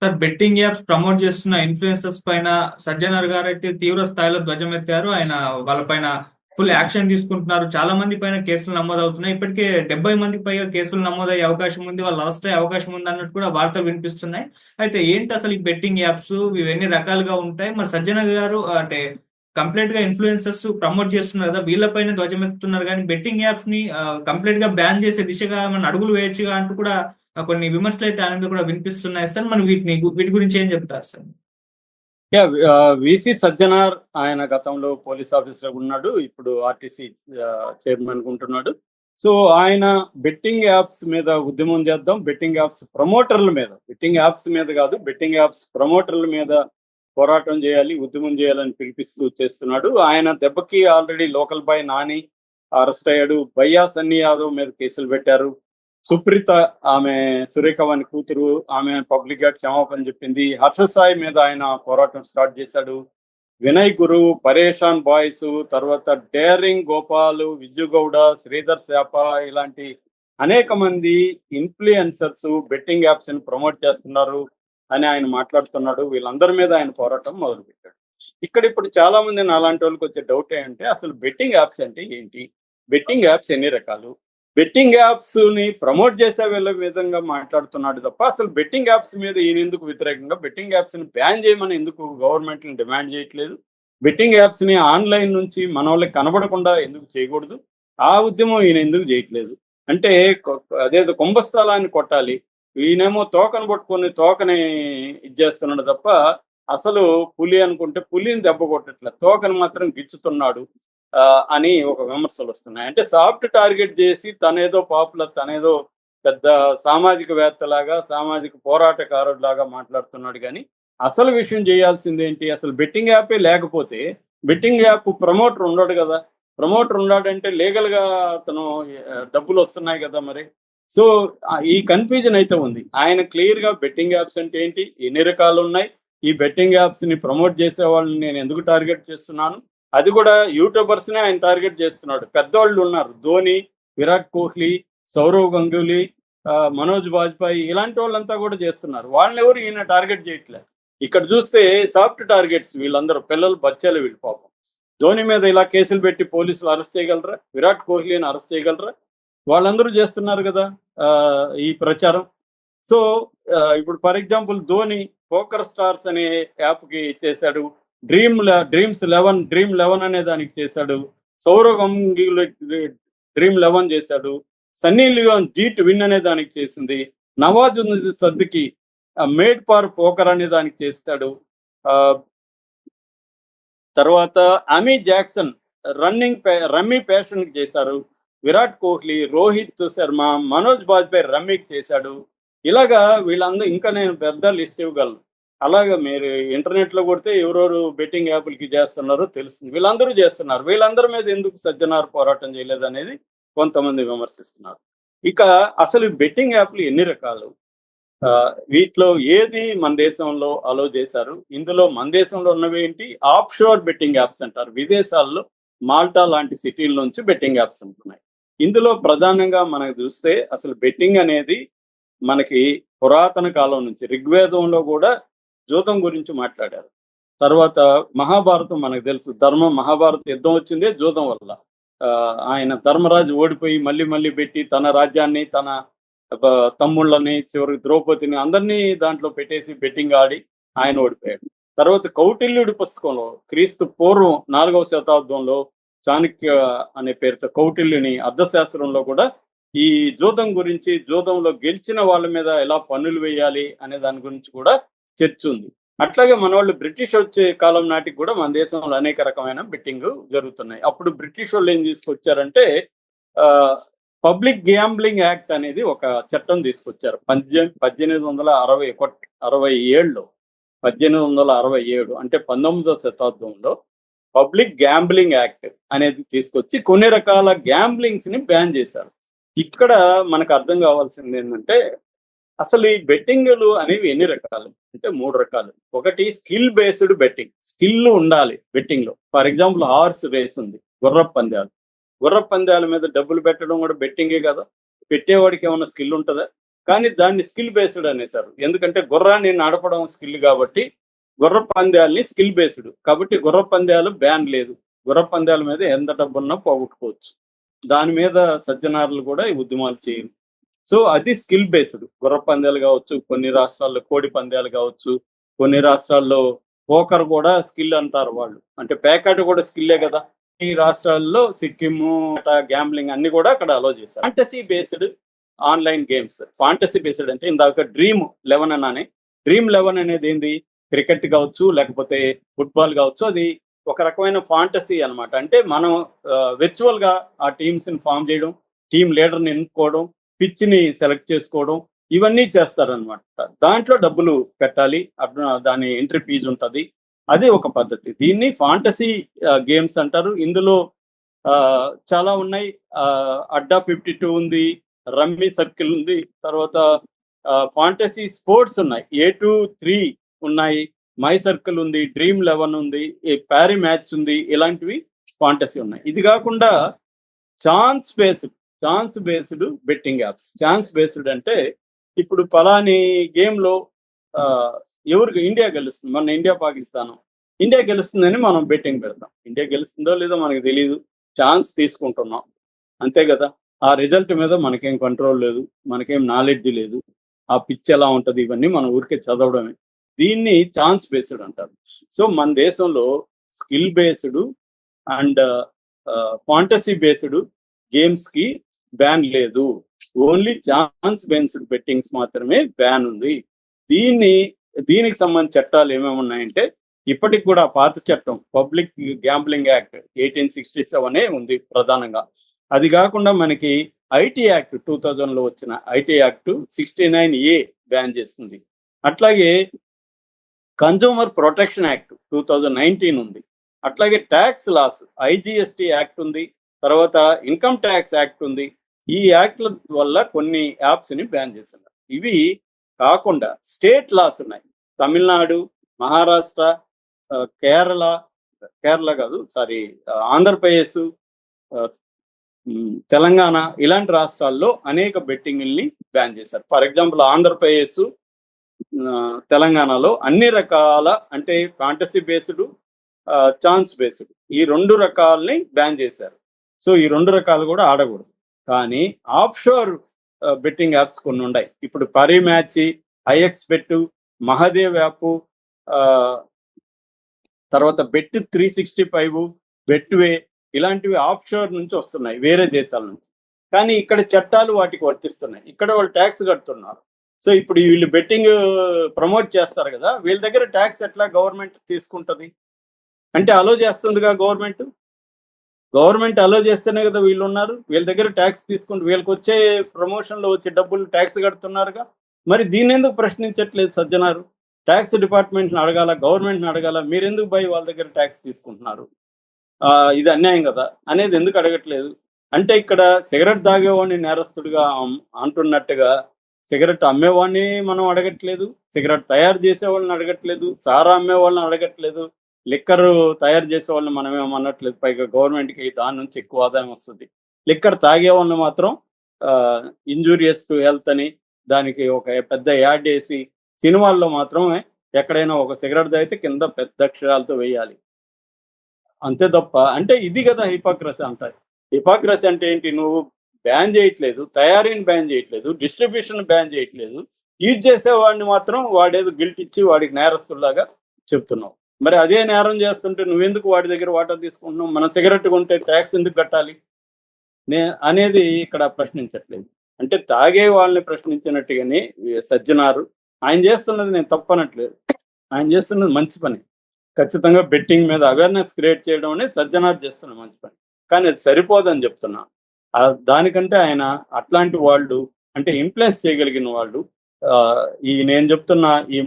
Sir, betting apps promote చేస్తున్న influencers పైన సజ్జనర్ గారు అయితే తీవ్ర స్థాయిలో ధ్వజమెత్తారు. ఆయన వాళ్ళపైన ఫుల్ యాక్షన్ తీసుకుంటున్నారు. చాలా మంది పైన కేసులు నమోదవుతున్నాయి. ఇప్పటికే 70 మందికి పైగా కేసులు నమోదయ్యే అవకాశం ఉంది. వాళ్ళు అరెస్ట్ అయ్యే అవకాశం ఉంది అన్నట్టు కూడా వార్తలు వినిపిస్తున్నాయి. అయితే ఏంటి అసలు ఈ బెట్టింగ్ యాప్స్, ఇవి ఎన్ని రకాలుగా ఉంటాయి? మరి సజ్జనర్ గారు అంటే కంప్లీట్ గా ఇన్ఫ్లుయెన్సర్స్ ప్రమోట్ చేస్తున్నారు కదా, వీళ్ళపైన ధ్వజమెత్తుతున్నారు, కానీ బెట్టింగ్ యాప్స్ ని కంప్లీట్ గా బ్యాన్ చేసే దిశగా మన అడుగులు వేయొచ్చుగా అంటూ కూడా కొన్ని విమర్శలు అయితే ఆయన మీద కూడా వినిపిస్తున్నాయి సార్. మనం వీటి గురించి ఏం చెప్తారు సార్? యా విసి సజ్జనార్ ఆయన గతంలో పోలీస్ ఆఫీసర్ ఉన్నాడు. ఇప్పుడు ఆర్టీసీ చైర్మన్ ఉంటున్నాడు. సో ఆయన బెట్టింగ్ యాప్స్ మీద ఉద్యమం చేద్దాం, బెట్టింగ్ యాప్స్ ప్రమోటర్ల మీద, బెట్టింగ్ యాప్స్ మీద కాదు, బెట్టింగ్ యాప్స్ ప్రమోటర్ల మీద పోరాటం చేయాలి, ఉద్యమం చేయాలని పిలిపిస్తూ చేస్తున్నాడు. ఆయన దెబ్బకి already local boy Nani arrest అయ్యాడు. భయ్యా సన్నీ యాదవ్ మీద కేసులు పెట్టారు. సుప్రీత, ఆమె సురేఖవాణి కూతురు, ఆమె పబ్లిక్ గా క్షమాపణ చెప్పింది. హర్ష సాయి మీద ఆయన పోరాటం స్టార్ట్ చేశాడు. వినయ్ గురు, పరేషాన్ బాయ్స్, తర్వాత డేరింగ్ గోపాల్, విజుగౌడ, శ్రీధర్ శాప, ఇలాంటి అనేక మంది ఇన్ఫ్లుయెన్సర్స్ బెట్టింగ్ యాప్స్ ని ప్రమోట్ చేస్తున్నారు అని ఆయన మాట్లాడుతున్నాడు. వీళ్ళందరి మీద ఆయన పోరాటం మొదలుపెట్టాడు. ఇప్పుడు చాలా మంది అలాంటి వాళ్ళకి వచ్చే డౌట్ ఏంటంటే, అసలు బెట్టింగ్ యాప్స్ అంటే ఏంటి, బెట్టింగ్ యాప్స్ ఎన్ని రకాలు, బెట్టింగ్ యాప్స్ ని ప్రమోట్ చేసే వీళ్ళ విధంగా మాట్లాడుతున్నాడు తప్ప, అసలు బెట్టింగ్ యాప్స్ మీద ఈయన ఎందుకు వ్యతిరేకంగా బెట్టింగ్ యాప్స్ ని బ్యాన్ చేయమని ఎందుకు గవర్నమెంట్ ని డిమాండ్ చేయట్లేదు, బెట్టింగ్ యాప్స్ ని ఆన్లైన్ నుంచి మన వాళ్ళకి కనబడకుండా ఎందుకు చేయకూడదు, ఆ ఉద్యమం ఈయన ఎందుకు చేయట్లేదు అంటే, అదేదో కుంభస్థలాన్ని కొట్టాలి, ఈయనేమో తోకను పట్టుకొని తోకని ఇచ్చేస్తున్నాడు తప్ప, అసలు పులి అనుకుంటే పులిని దెబ్బ కొట్టట్లే, తోకను మాత్రం గిచ్చుతున్నాడు అని ఒక విమర్శలు వస్తున్నాయి. అంటే సాఫ్ట్ టార్గెట్ చేసి తనేదో పాపులర్, తనేదో పెద్ద సామాజికవేత్తలాగా, సామాజిక పోరాటకారుడిలాగా మాట్లాడుతున్నాడు. కానీ అసలు విషయం చేయాల్సింది ఏంటి, అసలు బెట్టింగ్ యాపే లేకపోతే బెట్టింగ్ యాప్ ప్రమోటర్ ఉండడు కదా, ప్రమోటర్ ఉన్నాడంటే లీగల్ గా అతను డబ్బులు వస్తున్నాయి కదా మరి. సో ఈ కన్ఫ్యూజన్ అయితే ఉంది. ఆయన క్లియర్ గా బెట్టింగ్ యాప్స్ అంటే ఏంటి, ఎన్ని రకాలు ఉన్నాయి, ఈ బెట్టింగ్ యాప్స్ ని ప్రమోట్ చేసే వాళ్ళని నేను ఎందుకు టార్గెట్ చేస్తున్నాను, అది కూడా యూట్యూబర్స్ నే ఆయన టార్గెట్ చేస్తున్నాడు. పెద్దవాళ్ళు ఉన్నారు, ధోని, విరాట్ కోహ్లీ, సౌరవ్ గంగూలీ, మనోజ్ బాజ్పాయి, ఇలాంటి వాళ్ళంతా కూడా చేస్తున్నారు. వాళ్ళని ఎవరు ఈయన టార్గెట్ చేయట్లేదు. ఇక్కడ చూస్తే సాఫ్ట్ టార్గెట్స్ వీళ్ళందరూ పిల్లలు, బచ్చాలు వీళ్ళు. పాపం ధోని మీద ఇలా కేసులు పెట్టి పోలీసులు అరెస్ట్ చేయగలరా, విరాట్ కోహ్లీని అరెస్ట్ చేయగలరా, వాళ్ళందరూ చేస్తున్నారు కదా ఈ ప్రచారం. సో ఇప్పుడు for example Dhoni poker stars అనే యాప్ కి చేశాడు, డ్రీమ్ 11 అనే దానికి చేశాడు, సౌరవ్ గంగూలీ డ్రీమ్ 11 చేశాడు, సన్నీ లియోన్ జీట్ విన్ అనే దానికి చేసింది, నవాజ్ సద్దికి మేడ్ ఫార్ పోకర్ అనే దానికి చేశాడు, తర్వాత అమీ జాక్సన్ రమ్మీ ప్యాషన్ కి చేశారు, విరాట్ కోహ్లీ, రోహిత్ శర్మ, మనోజ్ బాజ్పాయ్ రమ్మీకి చేశాడు. ఇలాగా వీళ్ళందరూ, ఇంకా నేను పెద్ద లిస్ట్ ఇవ్వగలను. అలాగే మీరు ఇంటర్నెట్ లో కొడితే ఎవరెవరు బెట్టింగ్ యాప్లకి చేస్తున్నారో తెలుస్తుంది. వీళ్ళందరూ చేస్తున్నారు. వీళ్ళందరి మీద ఎందుకు సజ్జనార్ పోరాటం చేయలేదు అనేది కొంతమంది విమర్శిస్తున్నారు. ఇక అసలు బెట్టింగ్ యాప్లు ఎన్ని రకాలు, వీటిలో ఏది మన దేశంలో అలో చేశారు, ఇందులో మన దేశంలో ఉన్నవి ఏంటి, ఆఫ్ షోర్ బెట్టింగ్ యాప్స్ అంటారు. విదేశాల్లో మాల్టా లాంటి సిటీల నుంచి బెట్టింగ్ యాప్స్ ఉంటున్నాయి. ఇందులో ప్రధానంగా మనకు చూస్తే అసలు బెట్టింగ్ అనేది మనకి పురాతన కాలం నుంచి, ఋగ్వేదంలో కూడా జూదం గురించి మాట్లాడారు. తర్వాత మహాభారతం మనకు తెలుసు, మహాభారత యుద్ధం వచ్చిందే జూదం వల్ల. ఆయన ధర్మరాజు ఓడిపోయి మళ్ళీ మళ్ళీ పెట్టి తన రాజ్యాన్ని, తన తమ్ముళ్ళని, చివరికి ద్రౌపదిని, అందరినీ దాంట్లో పెట్టేసి బెట్టింగ్ ఆడి ఆయన ఓడిపోయాడు. తర్వాత కౌటిల్యుడి పుస్తకంలో క్రీస్తు పూర్వం 4వ శతాబ్దంలో చాణక్య అనే పేరుతో కౌటిల్యుని అర్థశాస్త్రంలో కూడా ఈ జూదం గురించి, జూదంలో గెలిచిన వాళ్ళ మీద ఎలా పన్నులు వేయాలి అనే దాని గురించి కూడా చర్చ ఉంది. అట్లాగే మన వాళ్ళు బ్రిటిష్ వచ్చే కాలం నాటికి కూడా మన దేశంలో అనేక రకమైన బెట్టింగ్ జరుగుతున్నాయి. అప్పుడు బ్రిటిష్ వాళ్ళు ఏం తీసుకొచ్చారంటే పబ్లిక్ గ్యాంబ్లింగ్ యాక్ట్ అనేది ఒక చట్టం తీసుకొచ్చారు 1867 అంటే 19వ శతాబ్దంలో పబ్లిక్ గ్యాంబ్లింగ్ యాక్ట్ అనేది తీసుకొచ్చి కొన్ని రకాల గ్యాంబ్లింగ్స్ ని బ్యాన్ చేశారు. ఇక్కడ మనకు అర్థం కావాల్సింది ఏంటంటే, అసలు ఈ బెట్టింగ్లు అనేవి ఎన్ని రకాలు అంటే 3 రకాలు. ఒకటి స్కిల్ బేస్డ్ బెట్టింగ్, స్కిల్ ఉండాలి బెట్టింగ్ లో. ఫర్ ఎగ్జాంపుల్ హార్స్ రేస్ ఉంది, గుర్రపు పందాల మీద డబ్బులు పెట్టడం కూడా బెట్టింగే కదా. పెట్టేవాడికి ఏమైనా స్కిల్ ఉంటుందా? కానీ దాన్ని స్కిల్ బేస్డ్ అనేసారు. ఎందుకంటే గుర్రాన్ని నడపడం స్కిల్ కాబట్టి గుర్ర పందాలని స్కిల్ బేస్డ్ కాబట్టి గుర్ర పందాలు బ్యాన్ లేదు. గుర్ర పందాల మీద ఎంత డబ్బున్నా పోగొట్టుకోవచ్చు. దాని మీద సజ్జనారులు కూడా ఈ ఉద్యమాలు చేయరు. సో అది స్కిల్ బేస్డ్. గుర్ర పందాలు కావచ్చు, కొన్ని రాష్ట్రాల్లో కోడి పందాలు కావచ్చు, కొన్ని రాష్ట్రాల్లో పోకర్ కూడా స్కిల్ అంటారు వాళ్ళు. అంటే పేకాట కూడా స్కిల్లే కదా. ఈ రాష్ట్రాల్లో సిక్కిము, గ్యాంబ్లింగ్ అన్ని కూడా అక్కడ అలో చేశారు. Fantasy based online games. Fantasy based అంటే ఇందాక డ్రీమ్ 11 అని. డ్రీమ్ 11 అనేది ఏంది? క్రికెట్ కావచ్చు, లేకపోతే ఫుట్బాల్ కావచ్చు. అది ఒక రకమైన ఫాంటసీ అన్నమాట. అంటే మనం విర్చువల్ గా ఆ టీమ్స్ ని ఫామ్ చేయడం, టీమ్ లీడర్ని ఎన్నుకోవడం, పిచ్ ని సెలెక్ట్ చేసుకోవడం, ఇవన్నీ చేస్తారనమాట. దాంట్లో డబ్బులు పెట్టాలి, దాని ఎంట్రీ ఫీజు ఉంటుంది. అది ఒక పద్ధతి. దీన్ని ఫాంటసీ గేమ్స్ అంటారు. ఇందులో చాలా ఉన్నాయి. అడ్డా 52 ఉంది, రమ్మీ సర్కిల్ ఉంది, తర్వాత ఫాంటసీ స్పోర్ట్స్ ఉన్నాయి, A23 ఉన్నాయి, మై సర్కిల్ ఉంది, డ్రీమ్ 11 ఉంది, ప్యారీ మ్యాచ్ ఉంది. ఇలాంటివి ఫాంటసీ ఉన్నాయి. ఇది కాకుండా chance based betting apps. Chance based అంటే ఇప్పుడు పలాని గేమ్ లో ఎవరికి ఇండియా గెలుస్తుంది, మన ఇండియా గెలుస్తుందని మనం బెట్టింగ్ పెడతాం. ఇండియా గెలుస్తుందో లేదో మనకు తెలియదు, ఛాన్స్ తీసుకుంటున్నాం అంతే కదా. ఆ రిజల్ట్ మీద మనకేం కంట్రోల్ లేదు, మనకేం నాలెడ్జ్ లేదు, ఆ పిచ్ ఎలా ఉంటుంది ఇవన్నీ మనం ఊరికే చదవడమే. దీన్ని ఛాన్స్ బేస్డ్ అంటారు. సో మన దేశంలో skill based and fantasy based games కి బ్యాన్ లేదు. ఓన్లీ ఛాన్స్ బేస్డ్ బెట్టింగ్స్ మాత్రమే బ్యాన్ ఉంది. దీనికి సంబంధించిన చట్టాలు ఏమేమి ఉన్నాయంటే, ఇప్పటికి కూడా పాత చట్టం పబ్లిక్ గ్యాంబ్లింగ్ యాక్ట్ 1867 ఉంది ప్రధానంగా. అది కాకుండా మనకి ఐటీ యాక్ట్ 2000 లో వచ్చిన ఐటీ యాక్ట్ 69A బ్యాన్ చేస్తుంది. అట్లాగే కన్జ్యూమర్ ప్రొటెక్షన్ యాక్ట్ 2019 ఉంది. అట్లాగే ట్యాక్స్ లాస్ IGST యాక్ట్ ఉంది, తర్వాత ఇన్కమ్ ట్యాక్స్ యాక్ట్ ఉంది. ఈ యాక్ట్ల వల్ల కొన్ని యాప్స్ ని బ్యాన్ చేస్తున్నారు. ఇవి కాకుండా స్టేట్ లాస్ ఉన్నాయి. తమిళనాడు, మహారాష్ట్ర, కేరళ కాదు సారీ ఆంధ్రప్రదేశ్, తెలంగాణ, ఇలాంటి రాష్ట్రాల్లో అనేక బెట్టింగ్ని బ్యాన్ చేశారు. ఫర్ ఎగ్జాంపుల్ ఆంధ్రప్రదేశ్, తెలంగాణలో అన్ని రకాల అంటే ఫాంటసీ బేస్డ్, ఛాన్స్ బేస్డ్ ఈ 2 రకాలని బ్యాన్ చేశారు. సో ఈ 2 రకాలు కూడా ఆడకూడదు. కానీ ఆఫ్షోర్ బెట్టింగ్ యాప్స్ కొన్ని ఉన్నాయి. ఇప్పుడు Parimatch, IX bet, Mahadev app, తర్వాత బెట్ 365, బెట్వే, ఇలాంటివి ఆఫ్షోర్ నుంచి వస్తున్నాయి వేరే దేశాల నుంచి. కానీ ఇక్కడ చట్టాలు వాటికి వర్తిస్తున్నాయి. ఇక్కడ వాళ్ళు ట్యాక్స్ కడుతున్నారు. సో ఇప్పుడు వీళ్ళు బెట్టింగ్ ప్రమోట్ చేస్తారు కదా, వీళ్ళ దగ్గర ట్యాక్స్ ఎట్లా గవర్నమెంట్ తీసుకుంటుంది? అంటే అలో చేస్తుందిగా గవర్నమెంట్ అలో చేస్తేనే కదా వీళ్ళు ఉన్నారు. వీళ్ళ దగ్గర ట్యాక్స్ తీసుకుంటూ వీళ్ళకి వచ్చే ప్రమోషన్లో వచ్చే డబ్బులు ట్యాక్స్ కడుతున్నారుగా. మరి దీన్ని ఎందుకు ప్రశ్నించట్లేదు సజ్జనారు? ట్యాక్స్ డిపార్ట్మెంట్ని అడగాల, గవర్నమెంట్ని అడగాల, మీరెందుకు వాళ్ళ దగ్గర ట్యాక్స్ తీసుకుంటున్నారు, ఇది అన్యాయం కదా అనేది ఎందుకు అడగట్లేదు? అంటే ఇక్కడ సిగరెట్ తాగేవాడిని నేరస్తుడిగా అంటున్నట్టుగా సిగరెట్ అమ్మేవాడిని మనం అడగట్లేదు, సిగరెట్ తయారు చేసే వాళ్ళని అడగట్లేదు, సారా అమ్మే వాళ్ళని అడగట్లేదు, లిక్కర్ తయారు చేసే వాళ్ళని మనం ఏమనట్లేదు. పైగా గవర్నమెంట్కి దాని నుంచి ఎక్కువ ఆదాయం వస్తుంది. లిక్కర్ తాగే వాళ్ళని మాత్రం ఇంజూరియస్ టు హెల్త్ అని దానికి ఒక పెద్ద యాడ్ వేసి సినిమాల్లో మాత్రమే ఎక్కడైనా ఒక సిగరెట్ తాగితే కింద పెద్ద అక్షరాలతో వేయాలి. అంతే తప్ప అంటే ఇది కదా హిపోక్రసీ అంటారు. హిపోక్రసీ అంటే ఏంటి? నువ్వు బ్యాన్ చేయట్లేదు, తయారీని బ్యాన్ చేయట్లేదు, డిస్ట్రిబ్యూషన్ బ్యాన్ చేయట్లేదు, యూజ్ చేసేవాడిని మాత్రం వాడేదో గిల్ట్ ఇచ్చి వాడికి నేరస్తులాగా చెప్తున్నావు. మరి అదే నేరం చేస్తుంటే నువ్వెందుకు వాడి దగ్గర వాటర్ తీసుకుంటున్నావు? మన సిగరెట్ కొంటే ట్యాక్స్ ఎందుకు కట్టాలి అనేది ఇక్కడ ప్రశ్నించట్లేదు. అంటే తాగే వాళ్ళని ప్రశ్నించినట్టుగానే సజ్జనారు ఆయన చేస్తున్నది నేను తప్పనట్లేదు, ఆయన చేస్తున్నది మంచి పని. ఖచ్చితంగా బెట్టింగ్ మీద అవేర్నెస్ క్రియేట్ చేయడం అనేది సజ్జనార్ చేస్తున్న మంచి పని. కానీ అది సరిపోదని చెప్తున్నా. దానికంటే ఆయన అట్లాంటి వాళ్ళు అంటే ఇన్ఫ్లుయెన్స్ చేయగలిగిన వాళ్ళు ఈ నేను చెప్తున్న ఈ